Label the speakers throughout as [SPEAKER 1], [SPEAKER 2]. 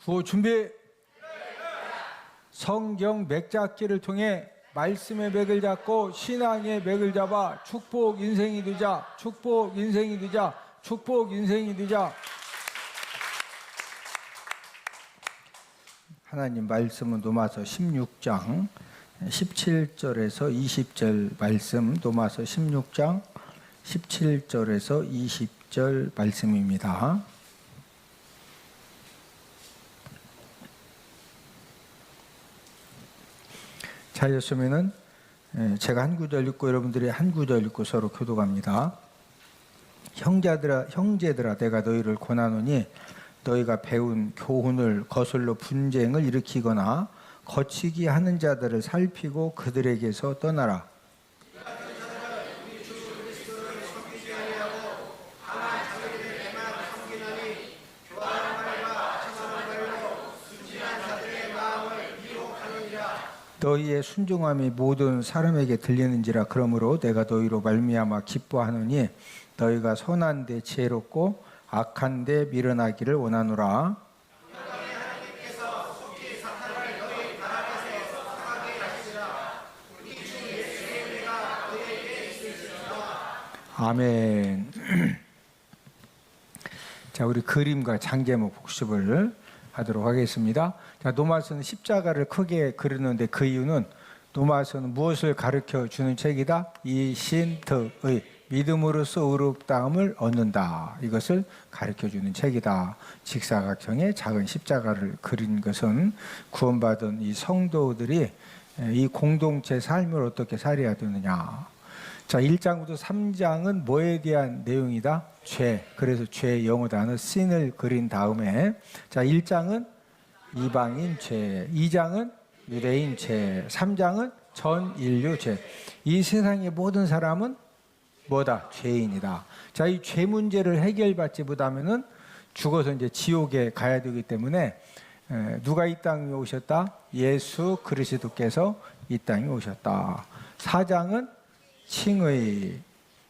[SPEAKER 1] 구호 준비. 성경 맥잡기를 통해 말씀의 맥을 잡고 신앙의 맥을 잡아 축복 인생이 되자. 축복 인생이 되자. 축복 인생이 되자. 하나님 말씀은 로마서 16장 17절에서 20절 말씀, 로마서 16장 17절에서 20절 말씀입니다. 자였으면은 제가 한 구절 읽고 여러분들이 한 구절 읽고 서로 교독합니다. 형제들아 내가 너희를 권하노니 너희가 배운 교훈을 거슬러 분쟁을 일으키거나 거치기 하는 자들을 살피고 그들에게서 떠나라. 너희의 순종함이 모든 사람에게 들리는지라. 그러므로 내가 너희로 말미암아 기뻐하노니 너희가 선한 데 지혜롭고 악한 데 미련하기를 원하노라. 아멘. 자, 우리 그림과 장제목 복습을 하도록 하겠습니다. 자, 노마서는 십자가를 크게 그리는데 그 이유는 노마서는 무엇을 가르쳐 주는 책이다? 이신득의 믿음으로써 의롭다함을 얻는다. 이것을 가르쳐 주는 책이다. 직사각형의 작은 십자가를 그린 것은 구원받은 이 성도들이 이 공동체 삶을 어떻게 살아야 되느냐. 자, 1장부터 3장은 뭐에 대한 내용이다? 죄. 그래서 죄의 영어 단어 sin을 그린 다음에, 자, 1장은 이방인 죄, 2장은 유대인 죄, 3장은 전 인류 죄. 이 세상의 모든 사람은 뭐다? 죄인이다. 자, 이 죄 문제를 해결받지 못하면은 죽어서 이제 지옥에 가야 되기 때문에 누가 이 땅에 오셨다? 예수 그리스도께서 이 땅에 오셨다. 4장은 칭의,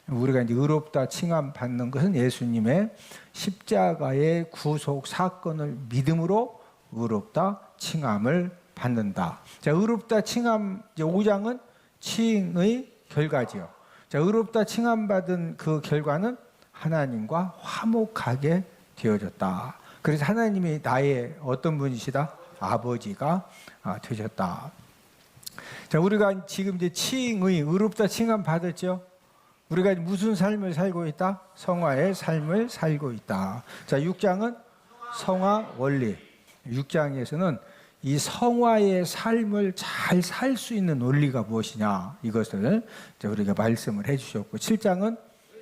[SPEAKER 1] 우리가 이제 의롭다 칭함 받는 것은 예수님의 십자가의 구속 사건을 믿음으로 의롭다 칭함을 받는다. 자, 의롭다 칭함 이제 5장은 칭의 결과지요. 자, 의롭다 칭함 받은 그 결과는 하나님과 화목하게 되어졌다. 그래서 하나님이 나의 어떤 분이시다? 아버지가 되셨다. 자, 우리가 지금 이제 칭의, 의롭다 칭함 받았죠? 우리가 무슨 삶을 살고 있다? 성화의 삶을 살고 있다. 자, 6장은 성화 원리. 6장에서는 이 성화의 삶을 잘 살 수 있는 논리가 무엇이냐, 이것을 우리가 말씀을 해주셨고, 7장은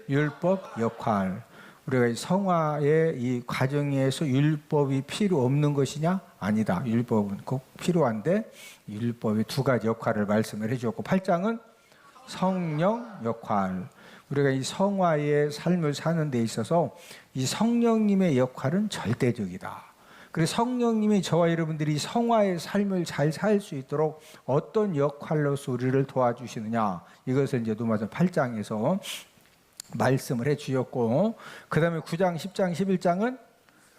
[SPEAKER 1] 율법 역할. 우리가 이 성화의 이 과정에서 율법이 필요 없는 것이냐? 아니다. 율법은 꼭 필요한데 율법의 두 가지 역할을 말씀을 해주었고, 8장은 성령 역할. 우리가 이 성화의 삶을 사는 데 있어서 이 성령님의 역할은 절대적이다. 그래서 성령님이 저와 여러분들이 성화의 삶을 잘 살 수 있도록 어떤 역할로서 우리를 도와주시느냐, 이것을 이제 로마서 8장에서 말씀을 해 주셨고, 그 다음에 9장, 10장, 11장은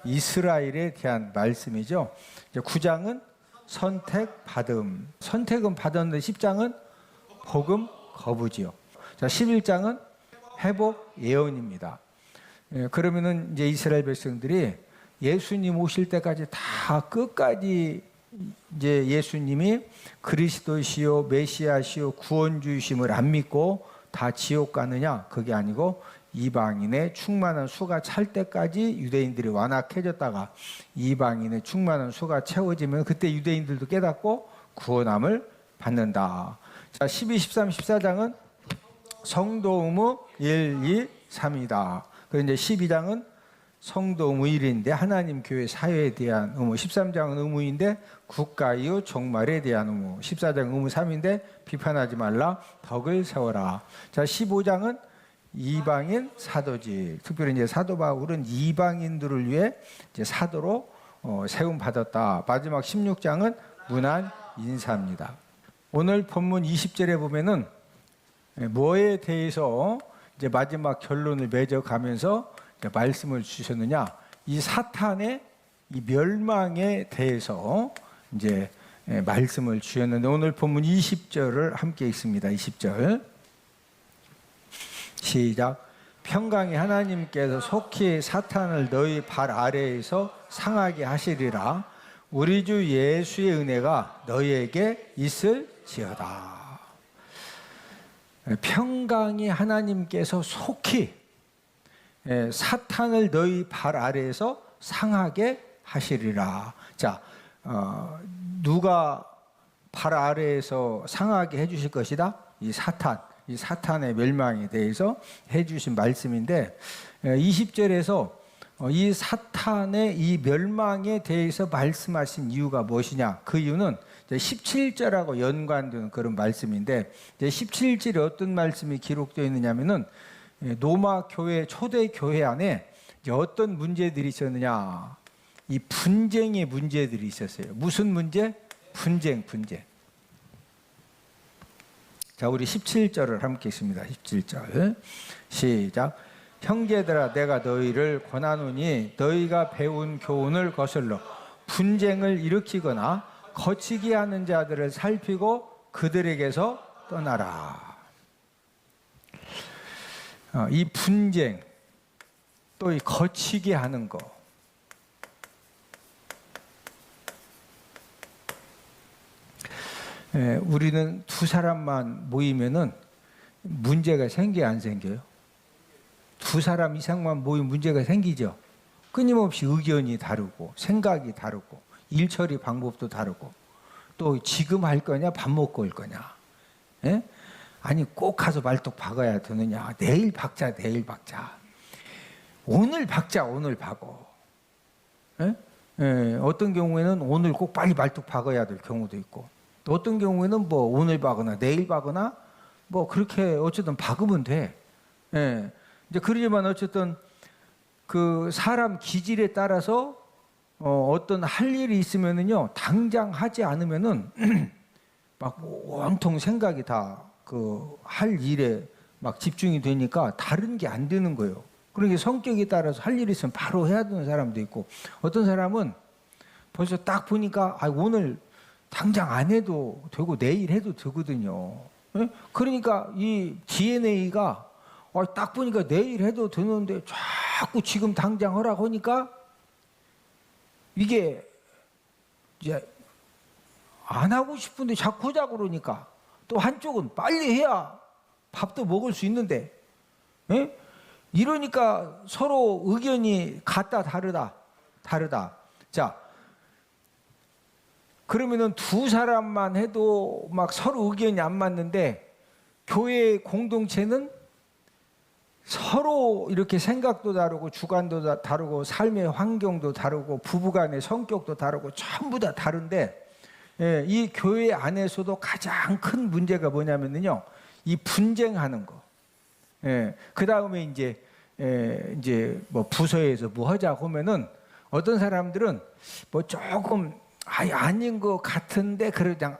[SPEAKER 1] 이스라엘에 대한 말씀이죠. 이제 9장은 선택받음. 선택은 받았는데 10장은 복음 거부지요. 자, 11장은 회복 예언입니다. 그러면은 이제 이스라엘 백성들이 예수님 오실 때까지 다 끝까지 이제 예수님이 그리스도시요 메시아시요 구원주이심을 안 믿고 다 지옥 가느냐? 그게 아니고 이방인의 충만한 수가 찰 때까지 유대인들이 완악해졌다가 이방인의 충만한 수가 채워지면 그때 유대인들도 깨닫고 구원함을 받는다. 자, 12, 13, 14장은 성도 의무 1, 2, 3이다. 그리고 이제 12장은 성도 의무 1인데 하나님 교회 사회에 대한 의무, 13장은 의무인데 국가 이후 종말에 대한 의무, 14장 의무 3인데 비판하지 말라, 덕을 세워라. 자, 15장은 이방인 사도직. 특별히 이제 사도 바울은 이방인들을 위해 이제 사도로 세움 받았다. 마지막 16장은 문안 인사입니다. 오늘 본문 20절에 보면은 뭐에 대해서 이제 마지막 결론을 맺어가면서 말씀을 주셨느냐? 이 사탄의 이 멸망에 대해서 이제 말씀을 주셨는데 오늘 본문 20절을 함께 읽습니다. 20절 시작. 평강의 하나님께서 속히 사탄을 너희 발 아래에서 상하게 하시리라. 우리 주 예수의 은혜가 너희에게 있을지어다. 평강의 하나님께서 속히 사탄을 너희 발 아래에서 상하게 하시리라. 자, 누가 발 아래에서 상하게 해주실 것이다? 이 사탄의 멸망에 대해서 해주신 말씀인데 20절에서 이 사탄의 이 멸망에 대해서 말씀하신 이유가 무엇이냐? 그 이유는 17절하고 연관되는 그런 말씀인데 17절에 어떤 말씀이 기록되어 있느냐면은 로마 교회 초대 교회 안에 어떤 문제들이 있었느냐? 이 분쟁의 문제들이 있었어요. 무슨 문제? 분쟁. 자, 우리 17절을 함께 읽습니다. 17절 시작. 형제들아 내가 너희를 권하노니 너희가 배운 교훈을 거슬러 분쟁을 일으키거나 거치게 하는 자들을 살피고 그들에게서 떠나라. 이 분쟁 또 이 거치게 하는 거 우리는 두 사람만 모이면은 문제가 생겨요, 안 생겨요? 두 사람 이상만 모이면 문제가 생기죠. 끊임없이 의견이 다르고 생각이 다르고 일 처리 방법도 다르고 또 지금 할 거냐 밥 먹고 올 거냐, 예? 아니 꼭 가서 말뚝 박아야 되느냐, 내일 박자 오늘 박어. 예? 어떤 경우에는 오늘 꼭 빨리 말뚝 박아야 될 경우도 있고 또 어떤 경우에는 뭐 오늘 박거나 내일 박거나 뭐 그렇게 어쨌든 박으면 돼. 예. 이제 그러지만 어쨌든 그 사람 기질에 따라서 어떤 할 일이 있으면은요 당장 하지 않으면은 막 온통 생각이 다 그 할 일에 막 집중이 되니까 다른 게 안 되는 거예요. 그러니까 성격에 따라서 할 일이 있으면 바로 해야 되는 사람도 있고 어떤 사람은 벌써 딱 보니까 오늘 당장 안 해도 되고 내일 해도 되거든요. 예? 그러니까 이 DNA가 딱 보니까 내일 해도 되는데 자꾸 지금 당장 하라고 하니까 이게 이제 안 하고 싶은데 자꾸 하자고 그러니까 또 한쪽은 빨리 해야 밥도 먹을 수 있는데, 예? 이러니까 서로 의견이 같다 다르다. 자, 그러면은 두 사람만 해도 막 서로 의견이 안 맞는데 교회 공동체는 서로 이렇게 생각도 다르고 주관도 다르고 삶의 환경도 다르고 부부간의 성격도 다르고 전부 다 다른데 이 교회 안에서도 가장 큰 문제가 뭐냐면요 이 분쟁하는 거. 그 다음에 이제 뭐 부서에서 뭐 하자고 하면은 어떤 사람들은 뭐 조금 아닌 것 같은데 그냥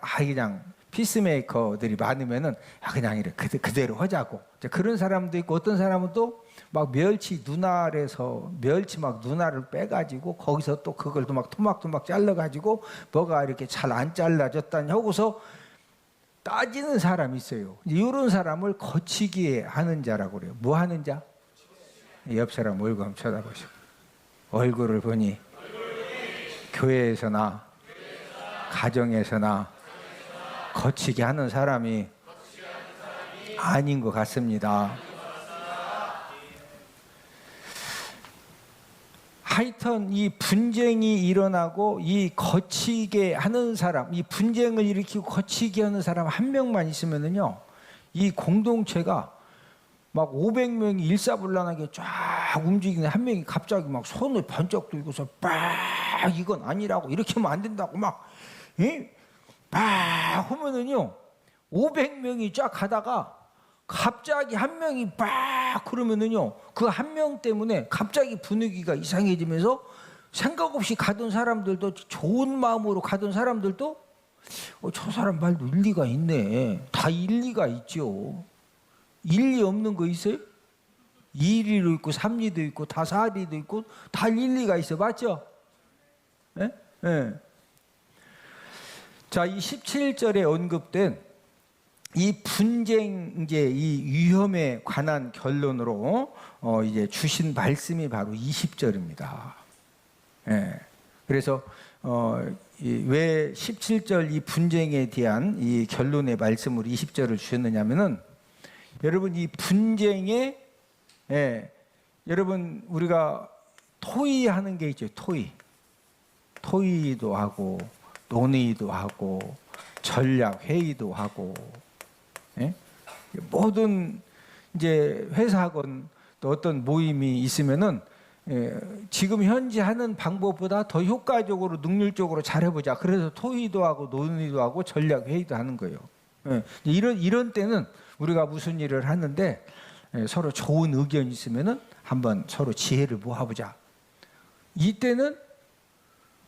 [SPEAKER 1] 피스메이커들이 많으면은 그냥 이렇게 그대로 하자고. 그런 사람도 있고 어떤 사람은 또 막 멸치 막 눈알을 빼가지고 거기서 또 그걸 또 막 토막토막 잘라가지고 뭐가 이렇게 잘 안 잘라졌다니 하고서 따지는 사람이 있어요. 이런 사람을 거치게 하는 자라고 그래요. 뭐 하는 자? 옆 사람 얼굴 한번 쳐다보시고 얼굴을 보니 교회에서나 가정에서나 거치게 하는 사람이 아닌 것 같습니다. 하여튼 이 분쟁이 일어나고 이 거치게 하는 사람, 이 분쟁을 일으키고 거치게 하는 사람 한 명만 있으면은요, 이 공동체가 막 500명이 일사불란하게 쫙 움직이는 한 명이 갑자기 막 손을 번쩍 들고서 빡 이건 아니라고 이렇게 하면 안 된다고 막 하면은요 500명이 쫙 가다가 갑자기 한 명이 빡 그러면은요 그 한 명 때문에 갑자기 분위기가 이상해지면서 생각 없이 가던 사람들도 좋은 마음으로 가던 사람들도 저 사람 말도 일리가 있네. 다 일리가 있죠. 일리 없는 거 있어요? 2리도 있고 3리도 있고 다 4리도 있고 다 일리가 있어. 맞죠? 예? 예. 자, 이 17절에 언급된 이 분쟁, 이제 이 위험에 관한 결론으로 이제 주신 말씀이 바로 20절입니다. 예. 그래서 왜 17절 이 분쟁에 대한 이 결론의 말씀으로 20절을 주셨느냐면은, 여러분 이 분쟁에, 예, 여러분 우리가 토의하는 게 있죠. 토의도 하고 논의도 하고 전략 회의도 하고, 예? 모든 이제 회사건 또 어떤 모임이 있으면은, 예, 지금 현재 하는 방법보다 더 효과적으로 능률적으로 잘해보자. 그래서 토의도 하고 논의도 하고 전략 회의도 하는 거예요. 예, 이런 때는 우리가 무슨 일을 하는데, 예, 서로 좋은 의견이 있으면은 한번 서로 지혜를 모아보자. 이때는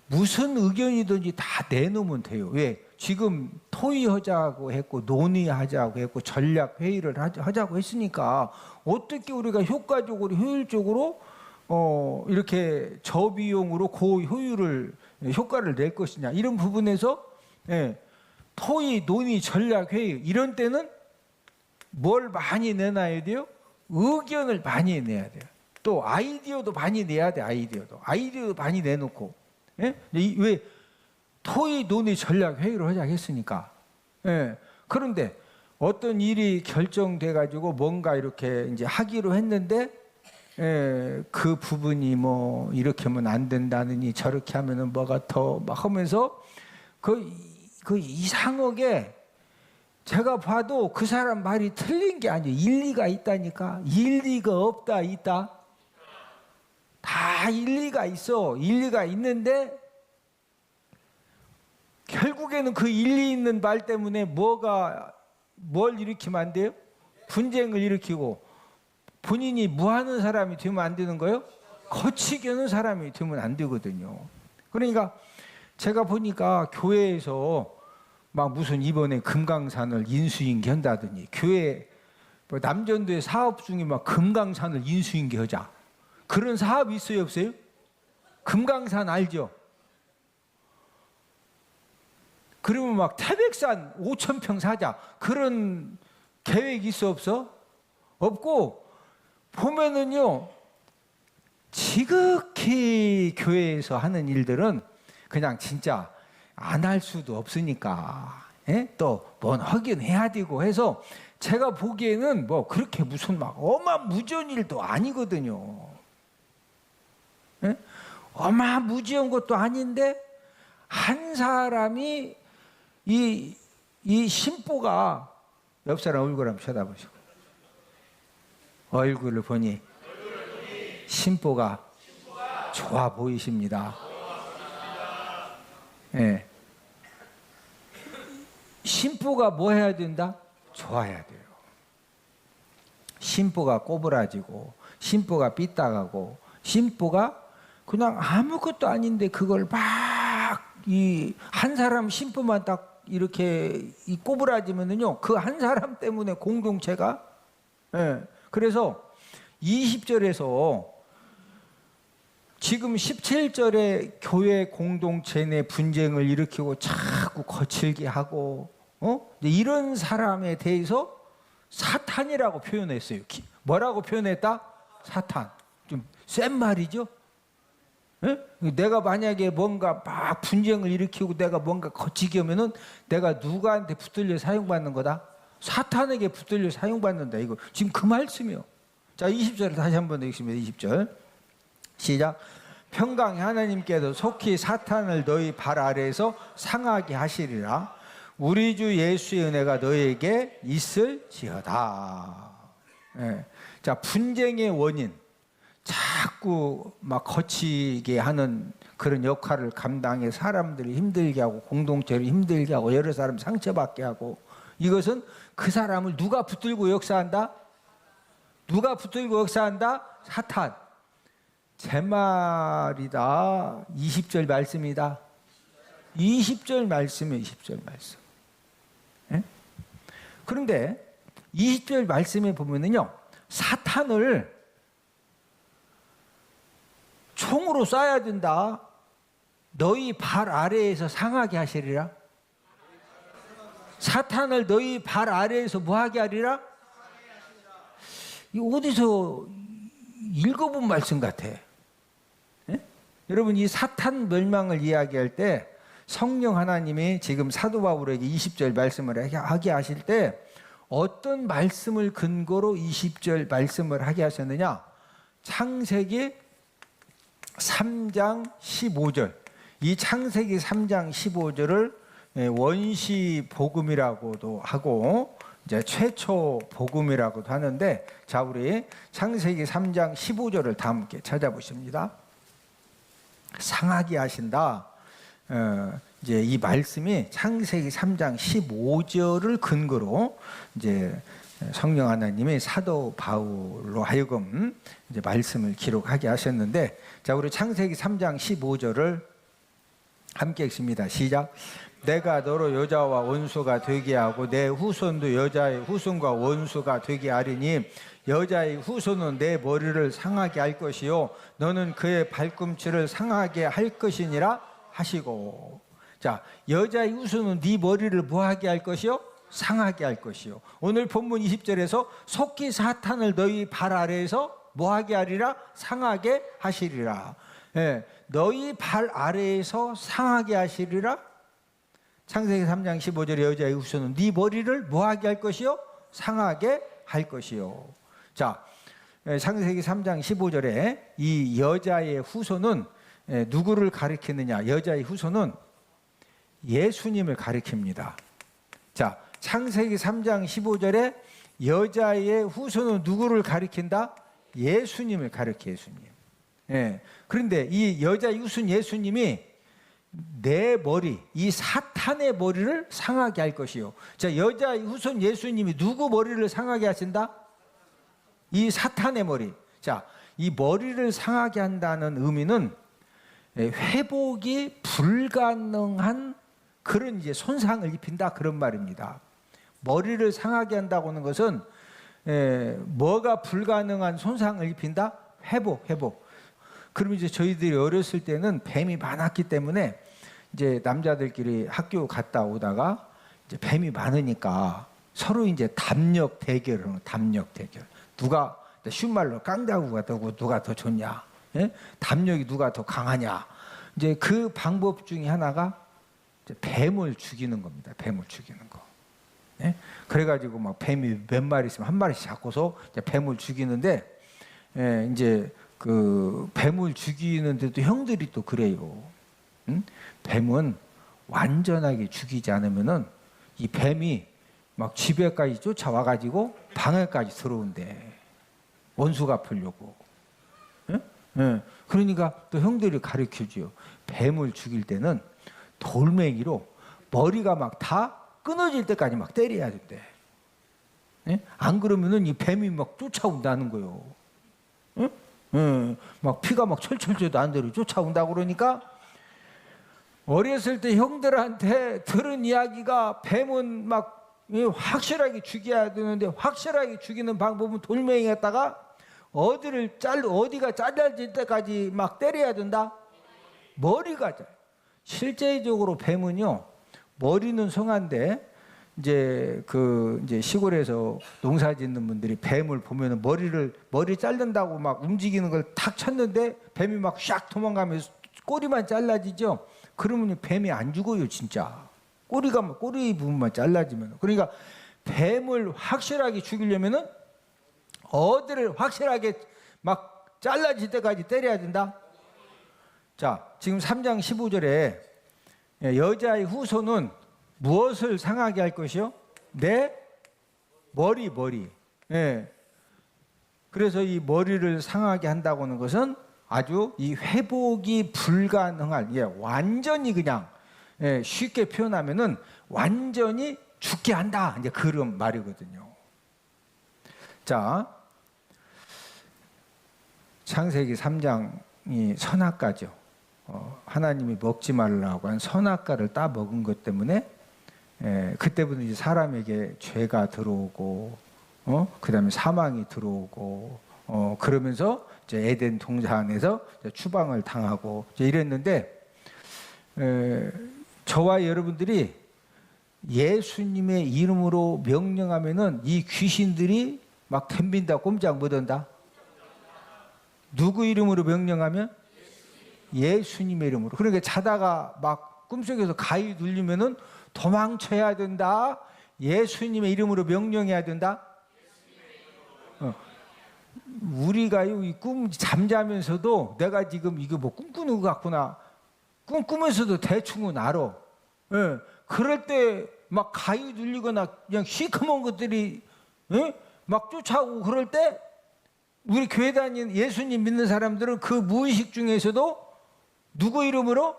[SPEAKER 1] 무슨 의견이든지 다 내놓으면 돼요. 왜? 지금 토의하자고 했고 논의하자고 했고 전략 회의를 하자고 했으니까 어떻게 우리가 효과적으로 효율적으로 이렇게 저비용으로 고효율을 효과를 낼 것이냐, 이런 부분에서, 예, 토의, 논의, 전략 회의 이런 때는 뭘 많이 내놔야 돼요? 의견을 많이 내야 돼요. 또 아이디어도 많이 내야 돼. 아이디어도 많이 내놓고, 예? 왜? 토의, 논의, 전략 회의를 하자 했으니까. 예. 그런데 어떤 일이 결정돼 가지고 뭔가 이렇게 이제 하기로 했는데, 예, 그 부분이 뭐 이렇게 하면 안 된다느니 저렇게 하면은 뭐가 더 막 하면서 그 이상하게, 제가 봐도 그 사람 말이 틀린 게 아니에요. 일리가 있다니까. 일리가 없다, 있다. 다 일리가 있어. 일리가 있는데 결국에는 그 일리 있는 말 때문에 뭘 일으키면 안 돼요? 분쟁을 일으키고, 본인이 무하는 사람이 되면 안 되는 거예요? 거치게 하는 사람이 되면 안 되거든요. 그러니까 제가 보니까 교회에서 막 무슨 이번에 금강산을 인수인계 한다더니, 교회 뭐 남전도의 사업 중에 막 금강산을 인수인계 하자, 그런 사업이 있어요, 없어요? 금강산 알죠? 그러면 막 태백산 5,000평 사자, 그런 계획이 있어, 없어? 없고, 보면은요, 지극히 교회에서 하는 일들은 그냥 진짜 안 할 수도 없으니까, 예? 또 뭔 하긴 해야 되고 해서, 제가 보기에는 뭐 그렇게 무슨 막 어마무지한 일도 아니거든요. 예? 어마무지한 것도 아닌데, 한 사람이 이 신보가, 옆 사람 얼굴 한번 쳐다보시고, 얼굴을 보니 신보가 좋아 보이십니다. 예. 신보가 뭐 해야 된다? 좋아야 돼요. 신보가 꼬부라지고, 신보가 삐딱하고, 신보가 그냥 아무것도 아닌데 그걸 막 한 사람 신보만 딱 이렇게 꼬부라지면은요, 그 한 사람 때문에 공동체가, 예. 그래서 20절에서 지금 17절에 교회 공동체 내 분쟁을 일으키고 자꾸 거칠게 하고, 이런 사람에 대해서 사탄이라고 표현했어요. 뭐라고 표현했다? 사탄. 좀 센 말이죠. 예? 내가 만약에 뭔가 막 분쟁을 일으키고 내가 뭔가 거치게 하면은 내가 누구한테 붙들려 사용받는 거다? 사탄에게 붙들려 사용받는다. 이거 지금 그 말씀이요. 자, 20절을 다시 한번 읽습니다. 20절 시작. 평강의 하나님께서 속히 사탄을 너희 발 아래에서 상하게 하시리라. 우리 주 예수의 은혜가 너희에게 있을지어다. 예. 자, 분쟁의 원인, 자꾸 막 거치게 하는 그런 역할을 감당해 사람들을 힘들게 하고, 공동체를 힘들게 하고, 여러 사람 상처받게 하고, 이것은 그 사람을 누가 붙들고 역사한다? 누가 붙들고 역사한다? 사탄. 제 말이다. 20절 말씀이다. 20절 말씀이에요. 20절 말씀. 예? 그런데 20절 말씀에 보면은요, 사탄을 총으로 쏴야 된다, 너희 발 아래에서 상하게 하시리라. 사탄을 너희 발 아래에서 뭐하게 하리라? 이 어디서 읽어본 말씀 같아. 예? 여러분, 이 사탄 멸망을 이야기할 때 성령 하나님이 지금 사도 바울에게 20절 말씀을 하게 하실 때 어떤 말씀을 근거로 20절 말씀을 하게 하셨느냐? 창세기 3장 15절. 이 창세기 3장 15절을 원시 복음이라고도 하고 이제 최초 복음이라고도 하는데, 자, 우리 창세기 3장 15절을 다 함께 찾아보십니다. 상하게 하신다. 이제 이 말씀이 창세기 3장 15절을 근거로 이제 성령 하나님이 사도 바울로 하여금 이제 말씀을 기록하게 하셨는데, 자, 우리 창세기 3장 15절을 함께 읽습니다. 시작. 내가 너로 여자와 원수가 되게 하고 내 후손도 여자의 후손과 원수가 되게 하리니 여자의 후손은 내 머리를 상하게 할 것이요 너는 그의 발꿈치를 상하게 할 것이니라 하시고. 자, 여자의 후손은 네 머리를 뭐하게 할 것이요? 상하게 할 것이요. 오늘 본문 20절에서 속히 사탄을 너희 발 아래에서 뭐하게 하리라? 상하게 하시리라. 예, 너희 발 아래에서 상하게 하시리라. 창세기 3장 15절에 여자의 후손은 네 머리를 뭐하게 할 것이요? 상하게 할 것이요. 자, 창세기 3장 15절에 이 여자의 후손은 누구를 가리키느냐? 여자의 후손은 예수님을 가리킵니다. 자, 창세기 3장 15절에 여자의 후손은 누구를 가리킨다? 예수님을 가리켜. 예수님. 예. 그런데 이 여자의 후손 예수님이 내 머리, 이 사탄의 머리를 상하게 할 것이요. 자, 여자의 후손 예수님이 누구 머리를 상하게 하신다? 이 사탄의 머리. 자, 이 머리를 상하게 한다는 의미는 회복이 불가능한 그런 이제 손상을 입힌다, 그런 말입니다. 머리를 상하게 한다고 하는 것은 뭐가 불가능한 손상을 입힌다? 회복. 그럼 이제 저희들이 어렸을 때는 뱀이 많았기 때문에 이제 남자들끼리 학교 갔다 오다가 이제 뱀이 많으니까 서로 이제 담력 대결을 하는, 담력 대결. 누가 쉬운 말로 깡다구가 되고 누가 더 좋냐? 예? 담력이 누가 더 강하냐? 이제 그 방법 중에 하나가 이제 뱀을 죽이는 겁니다. 뱀을 죽이는 거. 예? 그래가지고 막 뱀이 몇 마리 있으면 한 마리씩 잡고서 이제 뱀을 죽이는데, 이제 그 뱀을 죽이는데도 형들이 또 그래요. 응? 뱀은 완전하게 죽이지 않으면은 이 뱀이 막 집에까지 쫓아와가지고 방에까지 들어온대. 원수 갚으려고. 응? 응. 그러니까 또 형들이 가르쳐줘요. 뱀을 죽일 때는 돌멩이로 머리가 막 다 끊어질 때까지 막 때려야 된대. 응? 안 그러면은 이 뱀이 막 쫓아온다는 거요. 응? 막 피가 막 철철철 안 대로 쫓아온다고. 그러니까 어렸을 때 형들한테 들은 이야기가 뱀은 막 확실하게 죽여야 되는데 확실하게 죽이는 방법은 돌멩이 갖다가 어디가 잘라질 때까지 막 때려야 된다. 머리가 실제적으로 뱀은요, 머리는 성한데 이제 시골에서 농사 짓는 분들이 뱀을 보면은 머리 자른다고 막 움직이는 걸 탁 쳤는데 뱀이 막 샥 도망가면서 꼬리만 잘라지죠. 그러면 뱀이 안 죽어요, 진짜. 꼬리 부분만 잘라지면. 그러니까 뱀을 확실하게 죽이려면은 어디를 확실하게 막 잘라질 때까지 때려야 된다. 자, 지금 3장 15절에 여자의 후손은 무엇을 상하게 할 것이요? 내 머리. 예. 그래서 이 머리를 상하게 한다고 하는 것은 아주 이 회복이 불가능한, 완전히 그냥, 쉽게 표현하면은 완전히 죽게 한다, 이제 그런 말이거든요. 자, 창세기 3장이 선악과죠. 하나님이 먹지 말라고 한 선악과를 따 먹은 것 때문에 그때부터 이제 사람에게 죄가 들어오고, 그다음에 사망이 들어오고, 그러면서 이제 에덴 동산 안에서 추방을 당하고 이제 이랬는데, 저와 여러분들이 예수님의 이름으로 명령하면은 이 귀신들이 막 덤빈다, 꼼짝 못한다. 누구 이름으로 명령하면? 예수님의 이름으로. 그러니까 자다가 막 꿈속에서 가위 눌리면은 도망쳐야 된다. 예수님의 이름으로 명령해야 된다. 우리가요, 이 꿈 잠자면서도 내가 지금 이거 뭐 꿈꾸는 것 같구나. 꿈꾸면서도 대충은 알아. 예. 그럴 때 막 가위 눌리거나 그냥 시커먼 것들이 막 쫓아오고 그럴 때 우리 교회 다니는 예수님 믿는 사람들은 그 무의식 중에서도 누구 이름으로?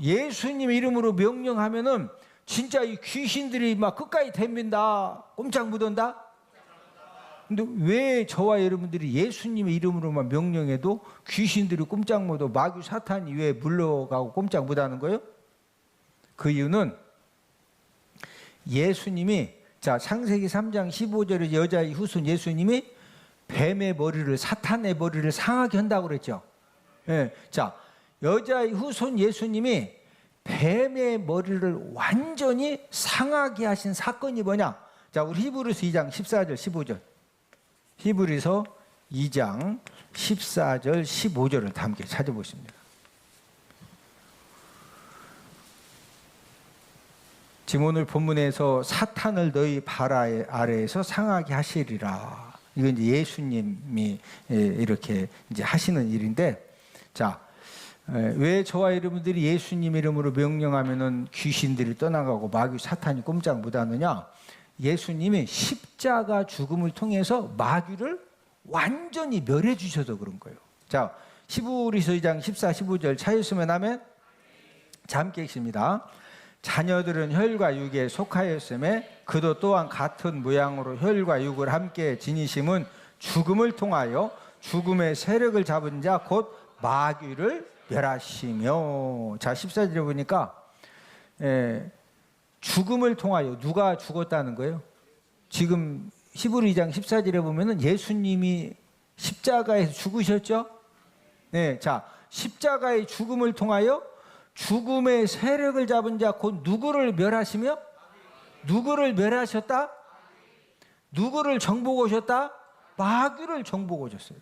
[SPEAKER 1] 예수님 이름으로 명령하면은 진짜 이 귀신들이 막 끝까지 덤빈다, 꼼짝 못한다. 근데 왜 저와 여러분들이 예수님의 이름으로만 명령해도 귀신들이 꼼짝 못하고 마귀 사탄이 왜 물러가고 꼼짝 못하는 거예요? 그 이유는 예수님이, 자, 창세기 3장 15절에 여자의 후손 예수님이 뱀의 머리를, 사탄의 머리를 상하게 한다고 그랬죠. 예. 자, 여자의 후손 예수님이 뱀의 머리를 완전히 상하게 하신 사건이 뭐냐? 자, 우리 히브리서 2장 14절 15절. 히브리서 2장 14절 15절을 다 함께 찾아보십니다. 지금 오늘 본문에서 사탄을 너희 발 아래에서 상하게 하시리라. 이건 이제 예수님이 이렇게 이제 하시는 일인데, 자, 왜 저와 여러분들이 예수님 이름으로 명령하면은 귀신들이 떠나가고 마귀 사탄이 꼼짝 못하느냐? 예수님이 십자가 죽음을 통해서 마귀를 완전히 멸해 주셔서 그런 거예요. 자, 히브리서 2장 14, 15절 찾으시면 하면 자, 함께 읽습니다. 자녀들은 혈과 육에 속하였음에 그도 또한 같은 모양으로 혈과 육을 함께 지니심은 죽음을 통하여 죽음의 세력을 잡은 자 곧 마귀를 멸하시며. 자, 14절에 보니까 죽음을 통하여 누가 죽었다는 거예요? 지금 히브리 2장 14절에 보면은 예수님이 십자가에서 죽으셨죠? 네, 자, 십자가의 죽음을 통하여 죽음의 세력을 잡은 자 곧 누구를 멸하시며? 누구를 멸하셨다? 누구를 정복하셨다? 마귀를 정복하셨어요.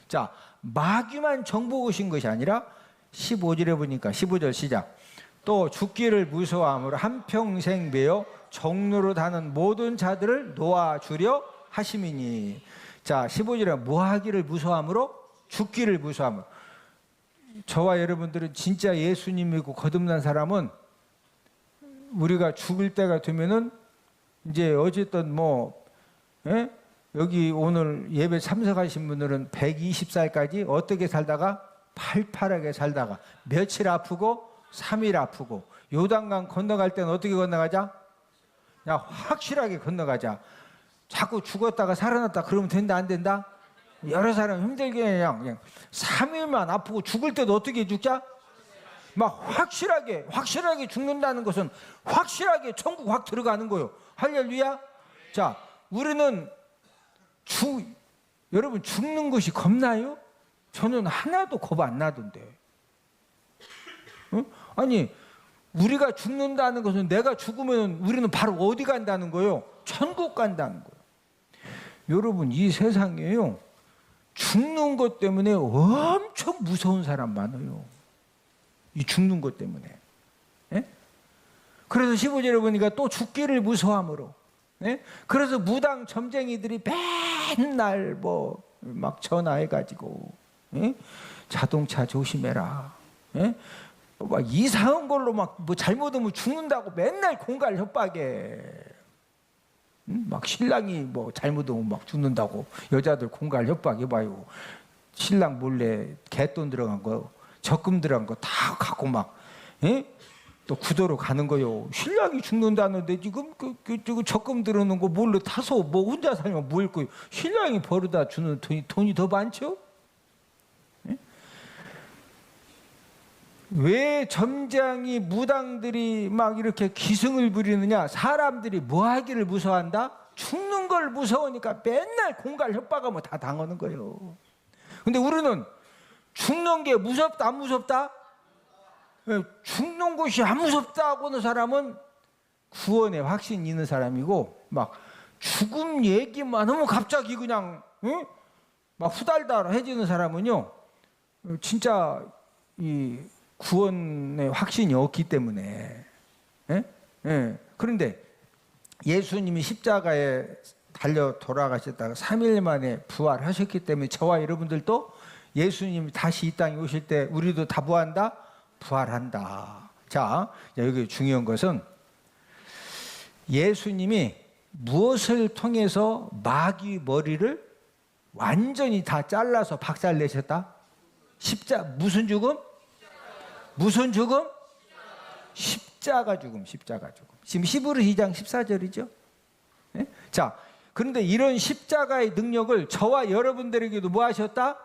[SPEAKER 1] 자, 마귀만 정복하신 것이 아니라 15절에 보니까 15절 시작. 또 죽기를 무서워함으로 한평생 매어 종로로 다는 모든 자들을 놓아주려 하심이니. 자, 15절에 뭐하기를 무서워함으로? 죽기를 무서워함으로. 저와 여러분들은 진짜 예수님 믿고 거듭난 사람은 우리가 죽을 때가 되면은 이제 어쨌든 뭐 여기 오늘 예배 참석하신 분들은 120살까지 어떻게 살다가 팔팔하게 살다가 며칠 아프고 3일 아프고 요단강 건너갈 때는 어떻게 건너가자? 야, 확실하게 건너가자. 자꾸 죽었다가 살아났다 그러면 된다 안 된다? 여러 사람 힘들게 그냥 3일만 아프고 죽을 때도 어떻게 죽자? 막 확실하게 죽는다는 것은 확실하게 천국 확 들어가는 거예요. 할렐루야. 자, 우리는 여러분 죽는 것이 겁나요? 저는 하나도 겁 안 나던데. 아니, 우리가 죽는다는 것은 내가 죽으면 우리는 바로 어디 간다는 거예요? 천국 간다는 거예요. 여러분, 이 세상에요, 죽는 것 때문에 엄청 무서운 사람 많아요. 이 죽는 것 때문에. 예? 그래서 15절에 보니까 또 죽기를 무서워함으로. 예? 그래서 무당 점쟁이들이 맨날 뭐 막 전화해가지고 자동차 조심해라. 막 이상한 걸로 막 뭐 잘못하면 죽는다고 맨날 공갈 협박에. 막 신랑이 뭐 잘못하면 막 죽는다고 여자들 공갈 협박해봐요. 신랑 몰래 갯돈 들어간 거, 적금 들어간 거 다 갖고 막 또 구도로 가는 거요. 신랑이 죽는다는데 지금 그 적금 들어놓은 거 몰래 타서 뭐 혼자 살면 뭐 있고 신랑이 벌어다 주는 돈이 더 많죠? 왜 점장이 무당들이 막 이렇게 기승을 부리느냐? 사람들이 뭐 하기를 무서워한다? 죽는 걸 무서우니까 맨날 공갈 협박하면 다 당하는 거예요. 근데 우리는 죽는 게 무섭다 안 무섭다? 죽는 것이 안 무섭다고 하는 사람은 구원의 확신이 있는 사람이고, 막 죽음 얘기만 하면 갑자기 그냥 막 후달달해지는 사람은요, 진짜 이 구원의 확신이 없기 때문에. 그런데 예수님이 십자가에 달려 돌아가셨다가 3일 만에 부활하셨기 때문에 저와 여러분들도 예수님이 다시 이 땅에 오실 때 우리도 다 뭐한다? 부활한다. 자, 여기 중요한 것은 예수님이 무엇을 통해서 마귀 머리를 완전히 다 잘라서 박살내셨다? 무슨 죽음? 무슨 죽음? 십자가 죽음, 십자가 죽음. 지금 히브리 2장 14절이죠. 네? 자, 그런데 이런 십자가의 능력을 저와 여러분들에게도 뭐 하셨다?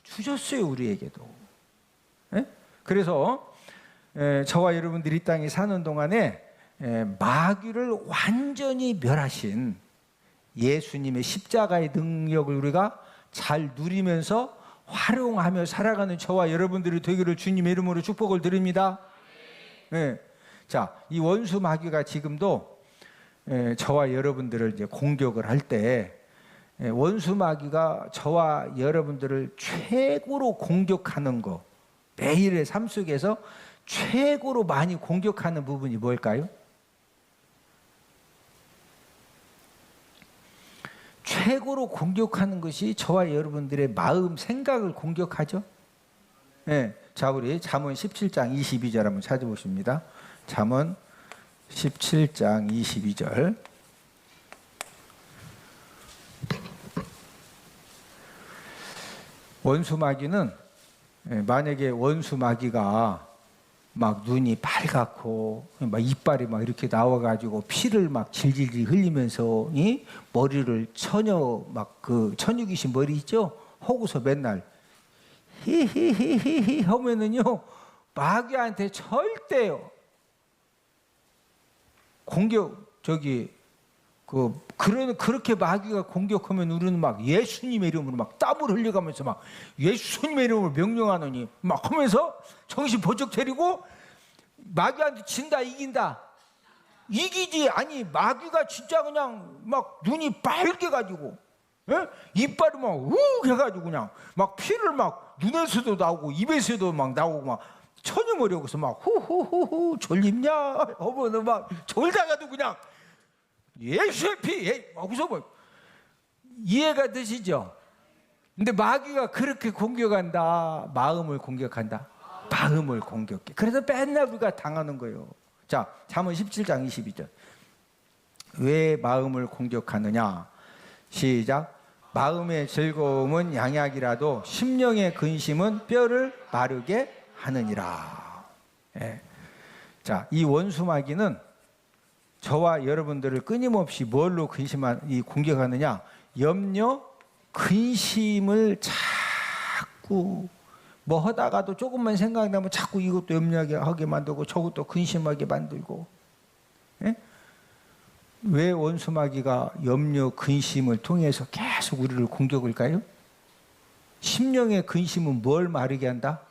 [SPEAKER 1] 주셨어요, 우리에게도. 네? 그래서 저와 여러분들이 이 땅에 사는 동안에 마귀를 완전히 멸하신 예수님의 십자가의 능력을 우리가 잘 누리면서 활용하며 살아가는 저와 여러분들이 되기를 주님의 이름으로 축복을 드립니다. 네. 자, 이 원수 마귀가 지금도 저와 여러분들을 이제 공격을 할 때 원수 마귀가 저와 여러분들을 최고로 공격하는 거, 매일의 삶 속에서 최고로 많이 공격하는 부분이 뭘까요? 최고로 공격하는 것이 저와 여러분들의 마음, 생각을 공격하죠. 네. 자, 우리 잠언 17장 22절 한번 찾아보십니다. 잠언 17장 22절. 원수 마귀는, 만약에 원수 마귀가 막 눈이 빨갛고 막 이빨이 막 이렇게 나와가지고 피를 막 질질 흘리면서 머리를 천유 귀신 머리 있죠? 하고서 맨날 히히히히히 하면은요, 마귀한테 절대요 그렇게 마귀가 공격하면 우리는 막 예수님의 이름으로 막 땀을 흘려가면서 막 예수님의 이름으로 명령하느니 막 하면서 정신 번쩍 차리고 마귀한테 진다, 이긴다. 이기지. 아니, 마귀가 진짜 그냥 막 눈이 빨개가지고, 이빨이 막 우욱 해가지고 그냥 막 피를 막 눈에서도 나오고 입에서도 막 나오고 막 천여머리하고서 막 후후후후 졸립냐 하면은 막 졸다가도 그냥 예수의 피, 거기서 뭐 이해가 되시죠? 근데 마귀가 그렇게 공격한다. 마음을 공격한다. 마음을 공격해. 그래서 맨날 우리가 당하는 거예요. 자, 잠언 17장 22절. 왜 마음을 공격하느냐? 시작. 마음의 즐거움은 양약이라도 심령의 근심은 뼈를 마르게 하느니라. 예. 자, 이 원수 마귀는 저와 여러분들을 끊임없이 뭘로 공격하느냐? 염려, 근심을 자꾸 뭐 하다가도 조금만 생각나면 자꾸 이것도 염려하게 만들고 저것도 근심하게 만들고. 예? 왜 원수 마귀가 염려, 근심을 통해서 계속 우리를 공격을까요? 심령의 근심은 뭘 마르게 한다?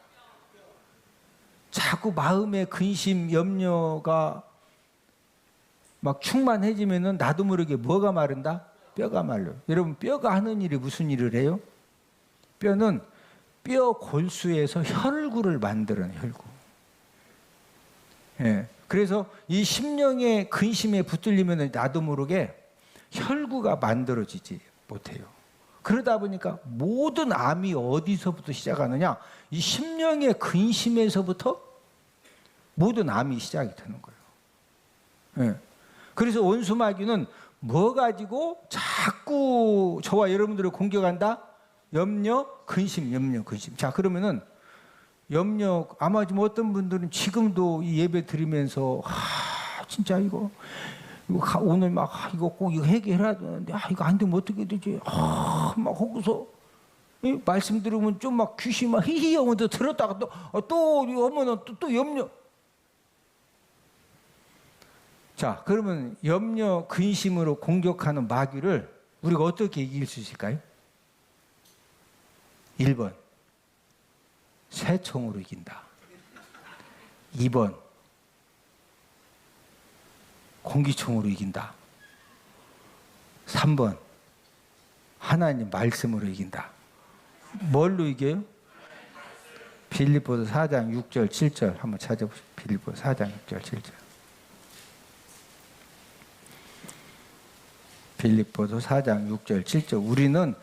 [SPEAKER 1] 자꾸 마음의 근심, 염려가 막 충만해지면은 나도 모르게 뭐가 마른다? 뼈가 말라요. 여러분, 뼈가 하는 일이 무슨 일을 해요? 뼈는 뼈 골수에서 혈구를 만들어내요, 혈구. 예. 그래서 이 심령의 근심에 붙들리면 나도 모르게 혈구가 만들어지지 못해요. 그러다 보니까 모든 암이 어디서부터 시작하느냐? 이 심령의 근심에서부터 모든 암이 시작이 되는 거예요. 예. 그래서 원수 마귀는 뭐 가지고 자꾸 저와 여러분들을 공격한다? 염려, 근심, 염려, 근심. 자, 그러면은 염려, 아마 지금 어떤 분들은 지금도 이 예배 드리면서 진짜 이거 오늘 막 이거 꼭 이거 해결해야 되는데 이거 안 되면 어떻게 되지? 막 하고서 말씀 들으면 좀 막 귀신 막 히히 하면서 들었다가 또 이거 하면은 또 염려. 자, 그러면 염려, 근심으로 공격하는 마귀를 우리가 어떻게 이길 수 있을까요? 1번, 새총으로 이긴다. 2번 공기총으로 이긴다. 3번 하나님 말씀으로 이긴다. 뭘로 이겨요? 빌립보서 4장 6절 7절 한번 찾아보시죠. 빌립보서 4장 6절 7절. 빌립보서 4장 6절 7절. 우리는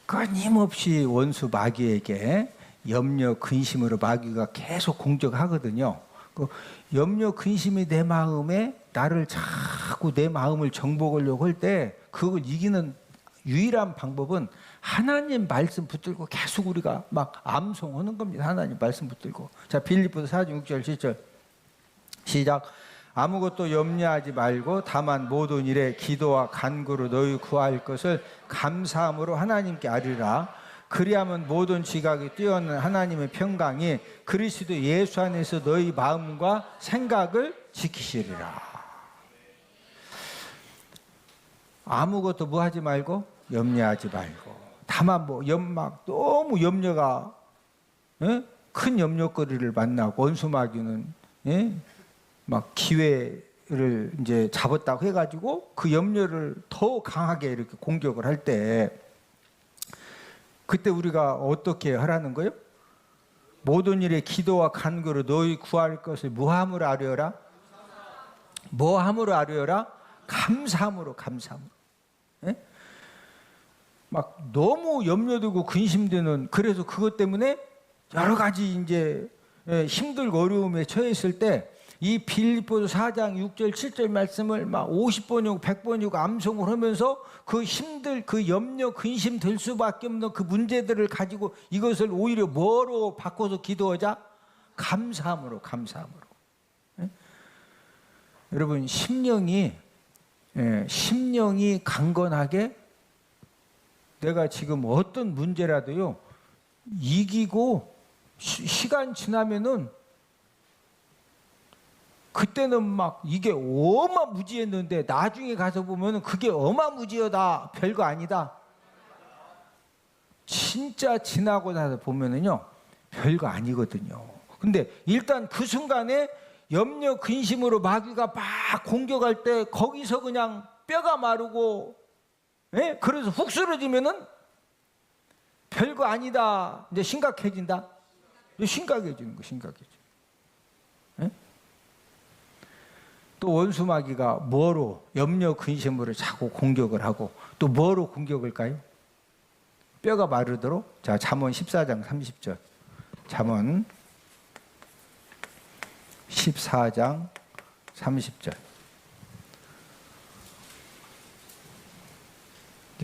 [SPEAKER 1] 끊임없이 원수 마귀에게 염려 근심으로 마귀가 계속 공격하거든요. 그 염려 근심이 내 마음에 나를 자꾸 내 마음을 정복하려고 할 때 그걸 이기는 유일한 방법은 하나님 말씀 붙들고 계속 우리가 막 암송하는 겁니다. 하나님 말씀 붙들고. 자, 빌립보서 4장 6절 7절 시작. 아무것도 염려하지 말고 다만 모든 일에 기도와 간구로 너희 구할 것을 감사함으로 하나님께 아뢰라. 그리하면 모든 지각이 뛰어난 하나님의 평강이 그리스도 예수 안에서 너희 마음과 생각을 지키시리라. 아무것도 뭐 하지 말고 염려하지 말고 다만 막 너무 염려가 큰 염려거리를 만나고 원수 마귀는 막 기회를 이제 잡았다고 해가지고 그 염려를 더 강하게 이렇게 공격을 할 때 그때 우리가 어떻게 하라는 거예요? 모든 일에 기도와 간구로 너희 구할 것을 무함으로 아뢰어라. 뭐함으로 아뢰어라? 감사함으로. 막 너무 염려되고 근심되는, 그래서 그것 때문에 여러 가지 이제 힘들고 어려움에 처했을 때 이 빌립보서 4장 6절 7절 말씀을 막 50번이고 100번이고 암송을 하면서 그 그 염려 근심 될 수밖에 없는 그 문제들을 가지고 이것을 오히려 뭐로 바꿔서 기도하자? 감사함으로. 예? 여러분 심령이 강건하게 내가 지금 어떤 문제라도요 이기고 시간 지나면은 그때는 막 이게 어마무지했는데 나중에 가서 보면은 그게 어마무지하다 별거 아니다. 진짜 지나고 나서 보면은요 별거 아니거든요. 근데 일단 그 순간에 염려 근심으로 마귀가 막 공격할 때 거기서 그냥 뼈가 마르고 그래서 훅 쓰러지면은 별거 아니다. 이제 심각해진다. 심각해지는 거, 심각해져. 또 원수 마귀가 뭐로 염려 근심으로 자꾸 공격을 하고 또 뭐로 공격을까요? 뼈가 마르도록. 자, 잠언 14장 30절. 잠언 14장 30절.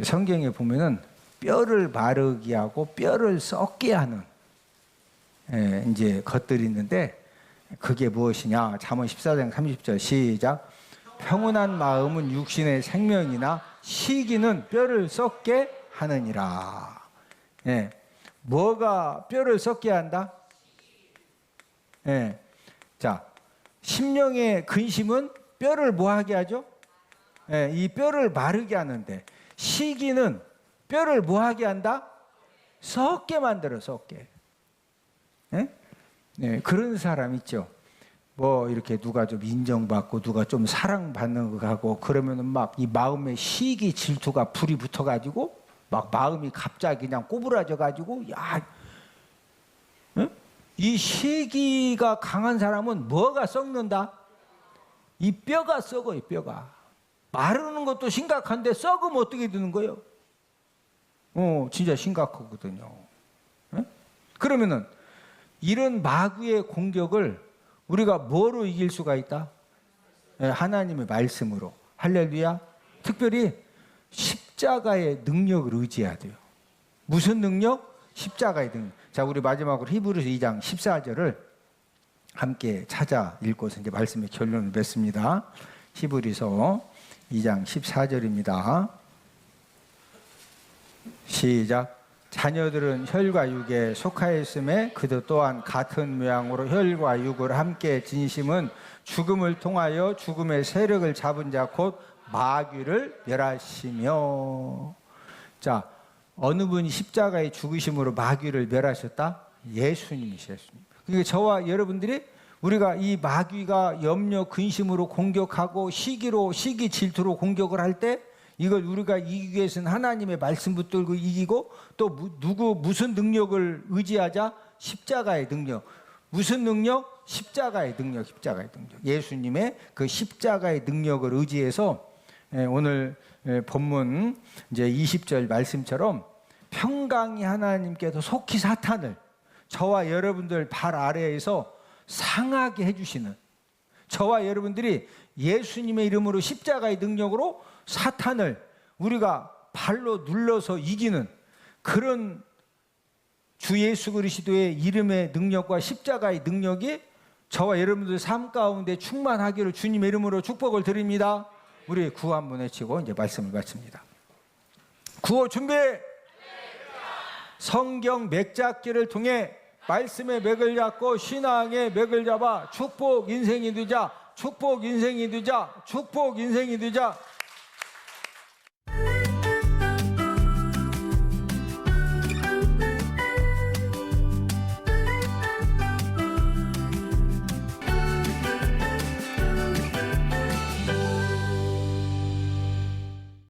[SPEAKER 1] 성경에 보면은 뼈를 마르게 하고 뼈를 썩게 하는 이제 것들이 있는데 그게 무엇이냐? 잠언 14장 30절 시작. 평온한 마음은 육신의 생명이나 시기는 뼈를 썩게 하느니라. 뭐가 뼈를 썩게 한다? 자, 심령의 근심은 뼈를 뭐하게 하죠? 이 뼈를 마르게 하는데, 시기는 뼈를 뭐하게 한다? 썩게 만들어, 썩게. 그런 사람 있죠. 뭐 이렇게 누가 좀 인정받고 누가 좀 사랑받는 거 가고 그러면은 막 이 마음에 시기 질투가 불이 붙어가지고 막 마음이 갑자기 그냥 꼬부라져가지고 이 시기가 강한 사람은 뭐가 썩는다? 이 뼈가 썩어요. 뼈가 마르는 것도 심각한데 썩으면 어떻게 되는 거예요? 진짜 심각하거든요. 그러면은 이런 마귀의 공격을 우리가 뭐로 이길 수가 있다? 하나님의 말씀으로. 할렐루야. 특별히 십자가의 능력을 의지해야 돼요. 무슨 능력? 십자가의 능력. 자, 우리 마지막으로 히브리서 2장 14절을 함께 찾아 읽고서 이제 말씀의 결론을 맺습니다. 히브리서 2장 14절입니다. 시작. 자녀들은 혈과 육에 속하였음에 그도 또한 같은 모양으로 혈과 육을 함께 진심은 죽음을 통하여 죽음의 세력을 잡은 자 곧 마귀를 멸하시며. 자, 어느 분이 십자가의 죽으심으로 마귀를 멸하셨다? 예수님이셨습니다. 그러니까 저와 여러분들이 우리가 이 마귀가 염려, 근심으로 공격하고 시기 질투로 공격을 할 때 이걸 우리가 이기기 위해서는 하나님의 말씀 붙들고 이기고 또 무슨 능력을 의지하자? 십자가의 능력. 무슨 능력? 십자가의 능력. 예수님의 그 십자가의 능력을 의지해서 오늘 본문 이제 20절 말씀처럼 평강이 하나님께서 속히 사탄을 저와 여러분들 발 아래에서 상하게 해주시는, 저와 여러분들이 예수님의 이름으로 십자가의 능력으로 사탄을 우리가 발로 눌러서 이기는 그런 주 예수 그리스도의 이름의 능력과 십자가의 능력이 저와 여러분들 삶 가운데 충만하기를 주님의 이름으로 축복을 드립니다. 우리 구호 한번 외치고 이제 말씀을 마칩니다. 구호 준비! 성경 맥잡기를 통해 말씀의 맥을 잡고 신앙의 맥을 잡아 축복 인생이 되자, 축복 인생이 되자, 축복 인생이 되자.